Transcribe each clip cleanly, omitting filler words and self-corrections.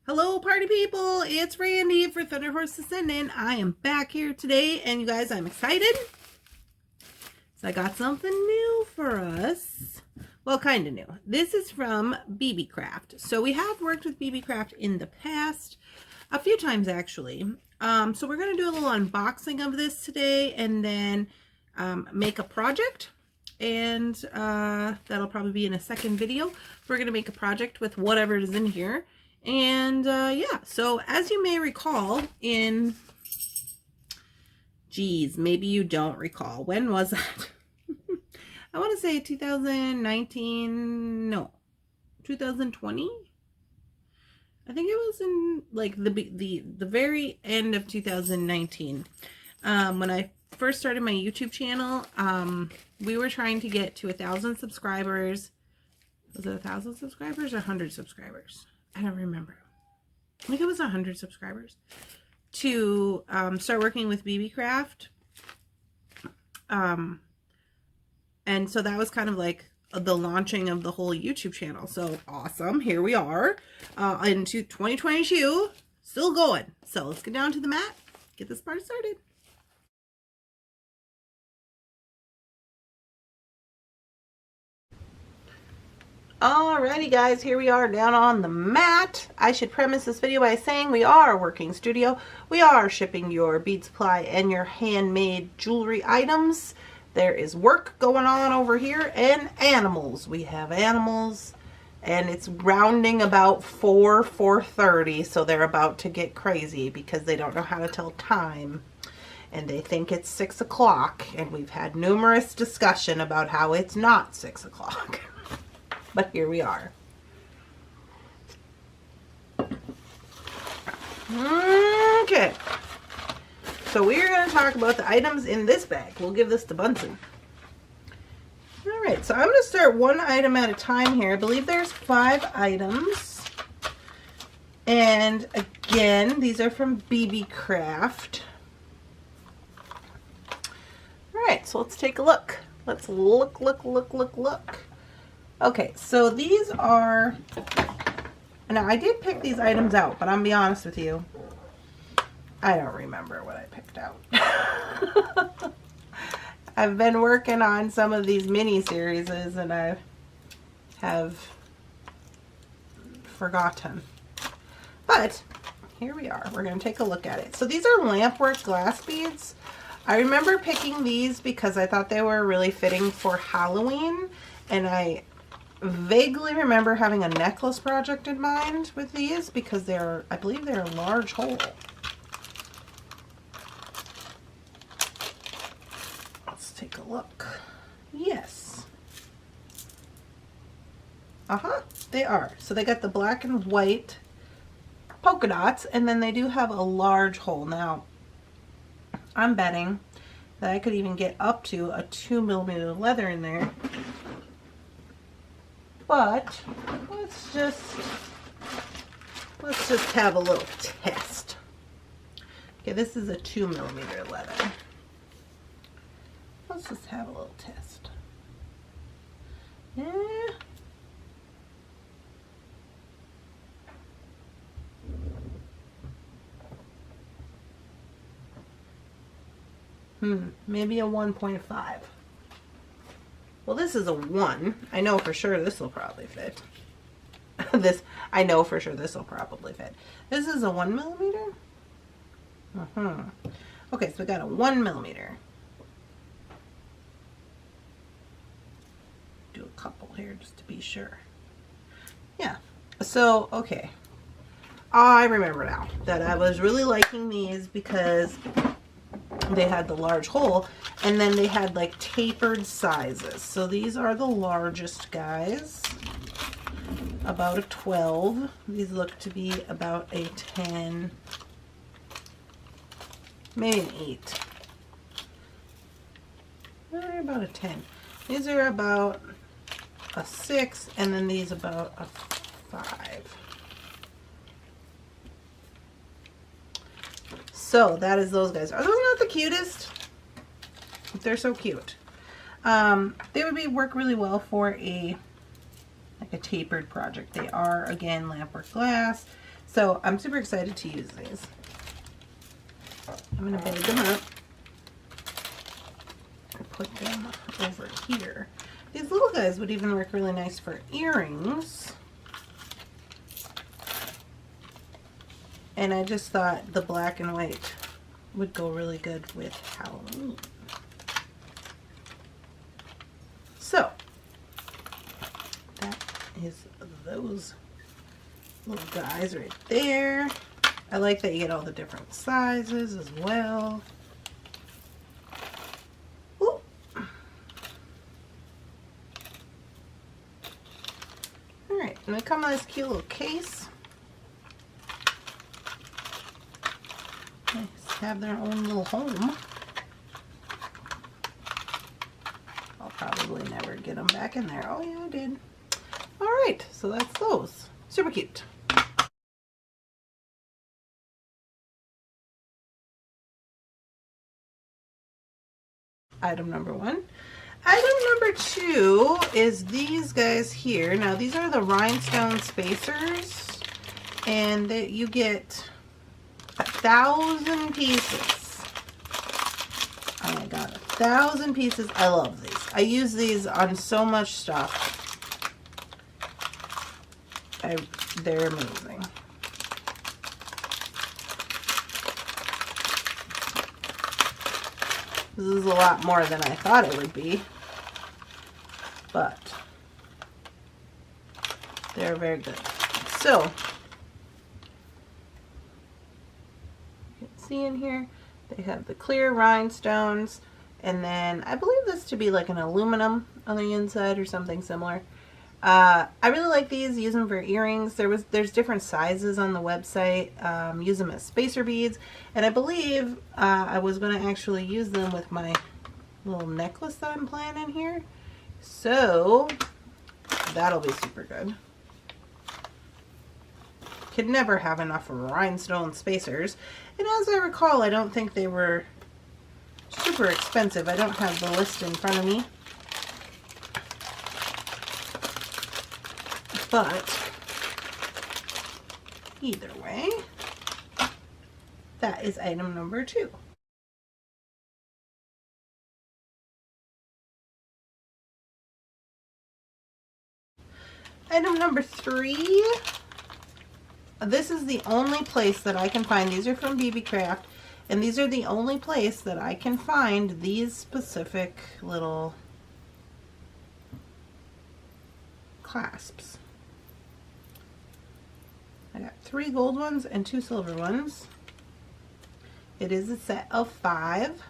Hello party people, it's Randy for Thunderhorse Descendant. I am back here today and you guys, I'm excited. So I got something new for us. Well, kind of new. This is from Beebeecraft. So we have worked with Beebeecraft in the past, a few times actually. So we're going to do a little unboxing of this today and then make a project. And that'll probably be in a second video. We're going to make a project with whatever is in here. And yeah, so as you may recall in, geez, maybe you don't recall. When was that? I want to say 2019, no, 2020. I think it was in like the very end of 2019. When I first started my YouTube channel, we were trying to get to 1,000 subscribers. Was it 1,000 subscribers or 100 subscribers? I don't remember. I think it was 100 subscribers to start working with Beebeecraft. And so that was kind of like the launching of the whole YouTube channel. So awesome. Here we are into 2022, still going. So let's get down to the mat, get this part started. Alrighty guys, here we are down on the mat. I should premise this video by saying we are a working studio. We are shipping your bead supply and your handmade jewelry items. There is work going on over here and animals. We have animals and it's rounding about 4:30, so they're about to get crazy because they don't know how to tell time. And they think it's 6 o'clock, and we've had numerous discussion about how it's not 6 o'clock. But here we are. Okay. So we're going to talk about the items in this bag. We'll give this to Bunsen. Alright, so I'm going to start one item at a time here. I believe there's 5 items. And again, these are from Beebeecraft. Alright, so let's take a look. Let's look. Okay, so these are, now I did pick these items out, but I'm gonna be honest with you, I don't remember what I picked out. I've been working on some of these mini series and I have forgotten. But here we are, we're gonna take a look at it. So these are lampwork glass beads. I remember picking these because I thought they were really fitting for Halloween, and I vaguely remember having a necklace project in mind with these because they're, I believe they're a large hole. Let's take a look. Yes. They are. So they got the black and white polka dots, and then they do have a large hole. Now, I'm betting that I could even get up to a 2mm leather in there. But let's just have a little test. Okay, this is a 2mm leather. Let's just have a little test. Yeah. Maybe a 1.5. Well, this is a 1. I know for sure this will probably fit. I know for sure this will probably fit. This is a 1mm. Okay, so we got a 1mm. Do a couple here just to be sure. Yeah. So, okay. I remember now that I was really liking these because they had the large hole, and then they had like tapered sizes. So these are the largest guys, about a 12. These look to be about a 10, maybe an 8. They're about a 10. These are about a 6, and then these about a 5. So that is those guys. Are those not the cutest? They're so cute. They would work really well for a tapered project. They are, again, lampwork glass. So I'm super excited to use these. I'm going to bag them up and put them over here. These little guys would even work really nice for earrings. And I just thought the black and white would go really good with Halloween. So, that is those little guys right there. I like that you get all the different sizes as well. Ooh. Alright, and they come in this cute little case. Nice. Have their own little home. I'll probably never get them back in there. Oh yeah, I did. Alright, so that's those. Super cute. Item number 1. Item number 2 is these guys here. Now these are the Rhinestone spacers, and that you get 1,000 pieces. Oh my god, 1,000 pieces. I love these. I use these on so much stuff. They're amazing. This is a lot more than I thought it would be, but they're very good. So, you can see in here, they have the clear rhinestones, and then I believe this to be like an aluminum on the inside or something similar. I really like these. Use them for earrings. There's different sizes on the website. Use them as spacer beads, and I believe I was going to actually use them with my little necklace that I'm planning here. So that'll be super good. Could never have enough rhinestone spacers, and as I recall, I don't think they were super expensive. I don't have the list in front of me. But either way, that is item number 2. Item number 3. This is the only place that I can find. These are from Beebeecraft, and these are the only place that I can find these specific little clasps. I got 3 gold ones and 2 silver ones. It is a set of 5,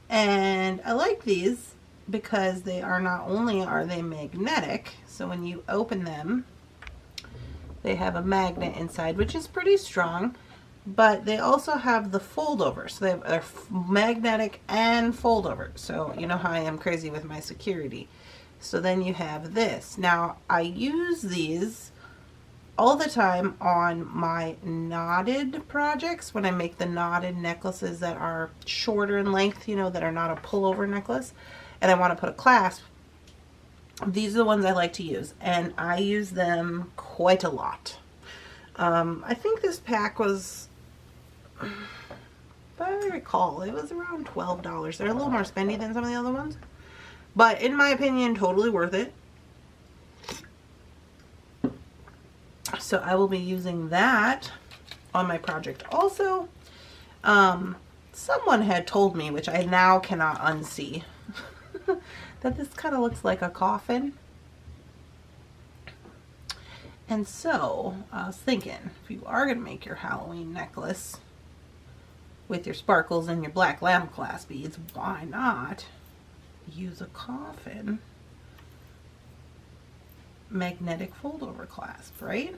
and I like these because they are not only are they magnetic, so when you open them, they have a magnet inside, which is pretty strong, but they also have the fold over, so they have a magnetic and fold over. So you know how I am crazy with my security. So then you have this. Now I use these all the time on my knotted projects when I make the knotted necklaces that are shorter in length, you know, that are not a pullover necklace, and I want to put a clasp. These are the ones I like to use, and I use them quite a lot. I think this pack was, if I recall, it was around $12. They're a little more spendy than some of the other ones, but in my opinion, totally worth it. So I will be using that on my project also. Someone had told me, which I now cannot unsee, that this kind of looks like a coffin. And so I was thinking, if you are going to make your Halloween necklace with your sparkles and your black lamb clasp beads, why not use a coffin magnetic fold over clasp, right?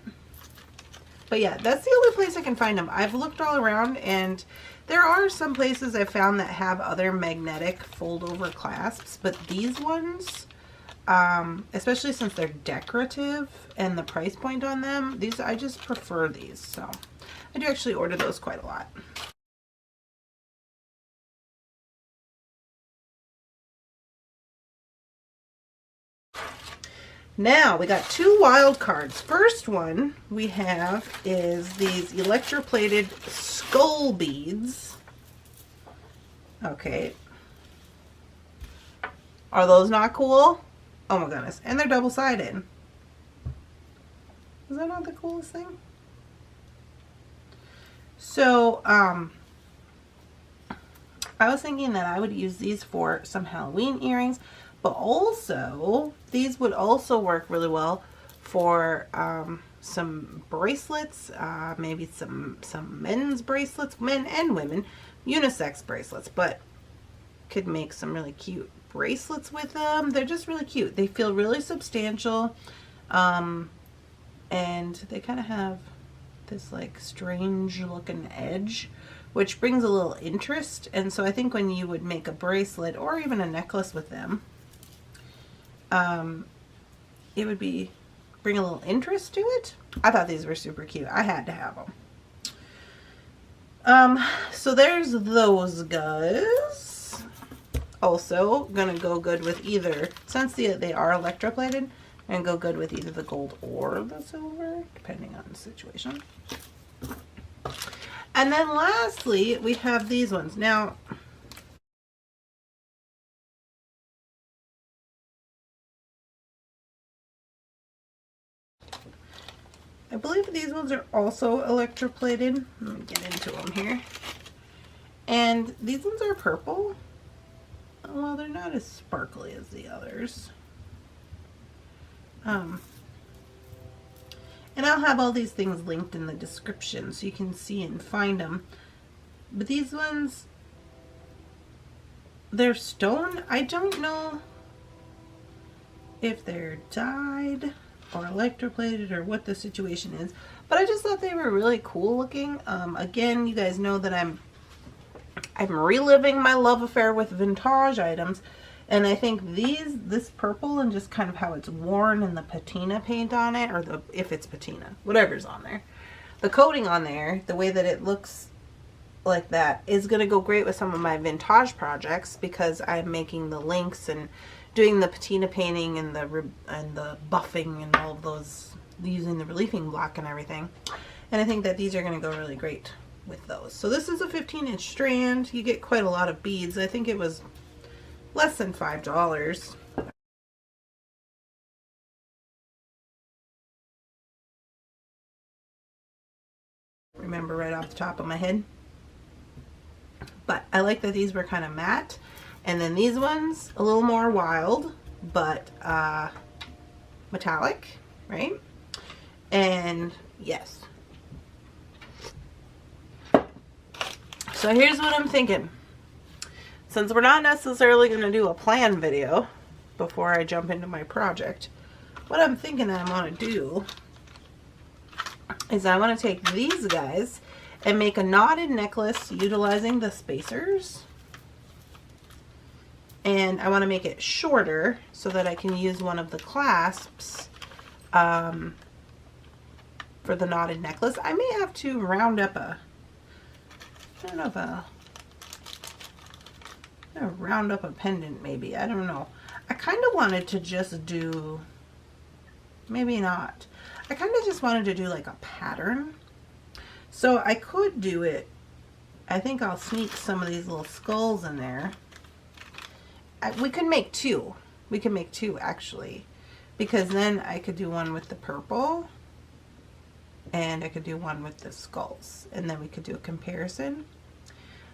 But yeah, that's the only place I can find them. I've looked all around, and there are some places I've found that have other magnetic fold over clasps, but these ones, especially since they're decorative and the price point on them, these, I just prefer these. So I do actually order those quite a lot. Now we got 2 wild cards. First one we have is these electroplated skull beads. Okay. Are those not cool? Oh my goodness. And they're double-sided. Is that not the coolest thing? So, I was thinking that I would use these for some Halloween earrings, but also these would also work really well for some bracelets, maybe some men's bracelets, men and women, unisex bracelets, but could make some really cute bracelets with them. They're just really cute. They feel really substantial, and they kind of have this like strange looking edge, which brings a little interest. And so I think when you would make a bracelet or even a necklace with them, it would bring a little interest to it. I thought these were super cute. I had to have them. So there's those guys. Also gonna go good with either, since they are electroplated, and go good with either the gold or the silver, depending on the situation. And then lastly, we have these ones. Now, I believe these ones are also electroplated. Let me get into them here. And these ones are purple. Well, they're not as sparkly as the others. And I'll have all these things linked in the description so you can see and find them. But these ones, they're stone. I don't know if they're dyed or electroplated or what the situation is, but I just thought they were really cool looking. Again, you guys know that I'm reliving my love affair with vintage items. And I think this purple and just kind of how it's worn and the patina paint on it, or if it's patina, whatever's on there, the coating on there, the way that it looks like that is going to go great with some of my vintage projects, because I'm making the links and doing the patina painting and the buffing and all of those, using the reliefing block and everything. And I think that these are going to go really great with those. So this is a 15-inch strand. You get quite a lot of beads. I think it was less than $5. Remember right off the top of my head. But I like that these were kind of matte. And then these ones, a little more wild, but metallic, right? And yes. So here's what I'm thinking. Since we're not necessarily going to do a plan video before I jump into my project, what I'm thinking I want to do is I want to take these guys and make a knotted necklace utilizing the spacers. And I want to make it shorter so that I can use one of the clasps for the knotted necklace. I may have to round up round up a pendant maybe. I don't know. I kind of wanted to just do, maybe not. I kind of just wanted to do like a pattern. So I could do it. I think I'll sneak some of these little skulls in there. We could make two. We could make two actually, because then I could do one with the purple and I could do one with the skulls, and then we could do a comparison.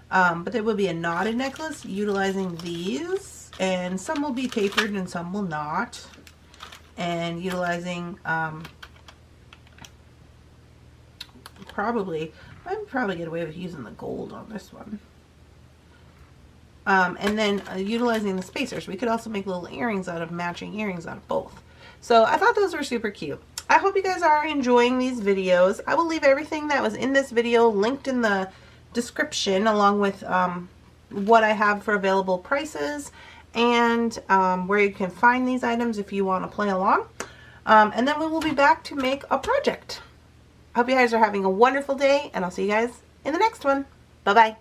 But it will be a knotted necklace utilizing these, and some will be tapered and some will not, and utilizing I'd probably get away with using the gold on this one. And then utilizing the spacers. We could also make little earrings out of matching earrings out of both. So I thought those were super cute. I hope you guys are enjoying these videos. I will leave everything that was in this video linked in the description, along with what I have for available prices, and where you can find these items if you want to play along. And then we will be back to make a project. I hope you guys are having a wonderful day, and I'll see you guys in the next one. Bye-bye.